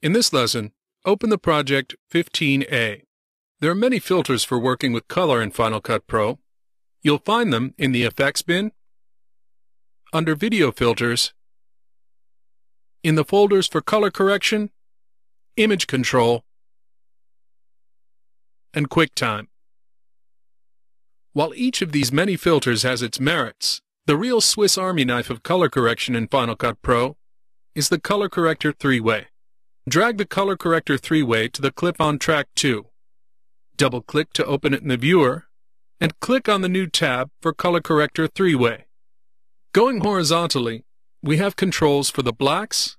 In this lesson, open the project 15A. There are many filters for working with color in Final Cut Pro. You'll find them in the Effects bin, under Video Filters, in the folders for Color Correction, Image Control, and QuickTime. While each of these many filters has its merits, the real Swiss Army knife of color correction in Final Cut Pro is the Color Corrector 3-way. Drag the Color Corrector 3-way to the clip on Track 2. Double-click to open it in the viewer, and click on the new tab for Color Corrector 3-way. Going horizontally, we have controls for the blacks,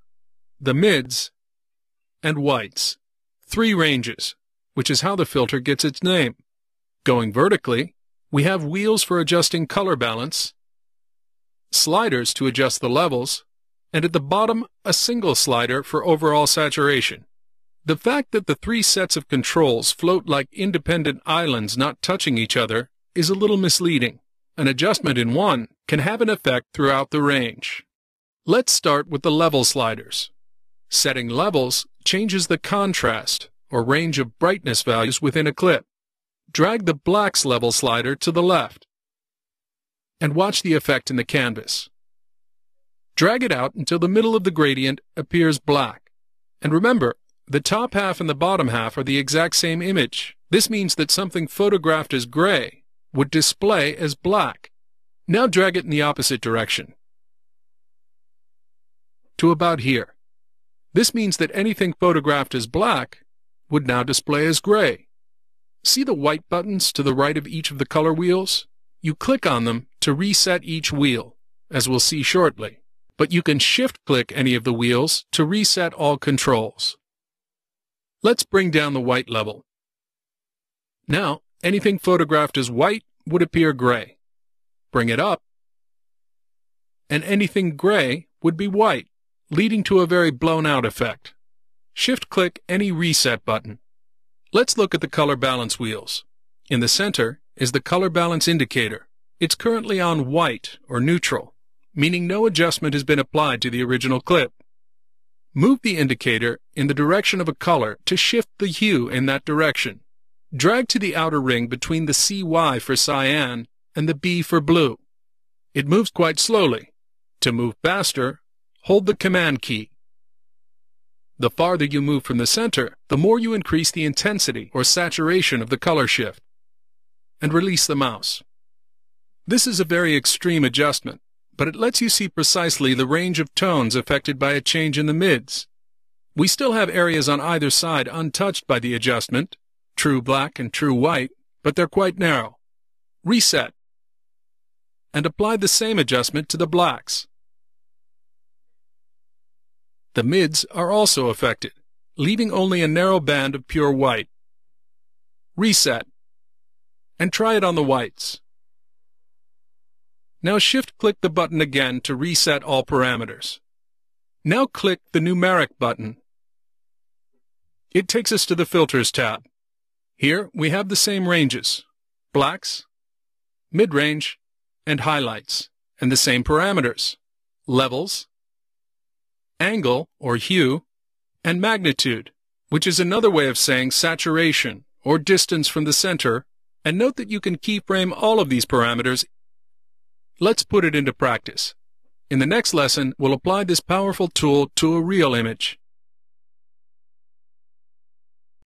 the mids, and whites. 3 ranges, which is how the filter gets its name. Going vertically, we have wheels for adjusting color balance, sliders to adjust the levels, and at the bottom, a single slider for overall saturation. The fact that the 3 sets of controls float like independent islands not touching each other is a little misleading. An adjustment in one can have an effect throughout the range. Let's start with the level sliders. Setting levels changes the contrast, or range of brightness values within a clip. Drag the blacks level slider to the left, and watch the effect in the canvas. Drag it out until the middle of the gradient appears black. And remember, the top half and the bottom half are the exact same image. This means that something photographed as gray would display as black. Now drag it in the opposite direction, to about here. This means that anything photographed as black would now display as gray. See the white buttons to the right of each of the color wheels? You click on them to reset each wheel, as we'll see shortly. But you can shift-click any of the wheels to reset all controls. Let's bring down the white level. Now, anything photographed as white would appear gray. Bring it up, and anything gray would be white, leading to a very blown-out effect. Shift-click any reset button. Let's look at the color balance wheels. In the center is the color balance indicator. It's currently on white or neutral, meaning no adjustment has been applied to the original clip. Move the indicator in the direction of a color to shift the hue in that direction. Drag to the outer ring between the CY for cyan and the B for blue. It moves quite slowly. To move faster, hold the Command key. The farther you move from the center, the more you increase the intensity or saturation of the color shift. And release the mouse. This is a very extreme adjustment, but it lets you see precisely the range of tones affected by a change in the mids. We still have areas on either side untouched by the adjustment, true black and true white, but they're quite narrow. Reset, and apply the same adjustment to the blacks. The mids are also affected, leaving only a narrow band of pure white. Reset, and try it on the whites. Now shift-click the button again to reset all parameters. Now click the Numeric button. It takes us to the Filters tab. Here we have the same ranges, blacks, mid-range, and highlights, and the same parameters, levels, angle or hue, and magnitude, which is another way of saying saturation or distance from the center, and note that you can keyframe all of these parameters. Let's put it into practice. In the next lesson, we'll apply this powerful tool to a real image.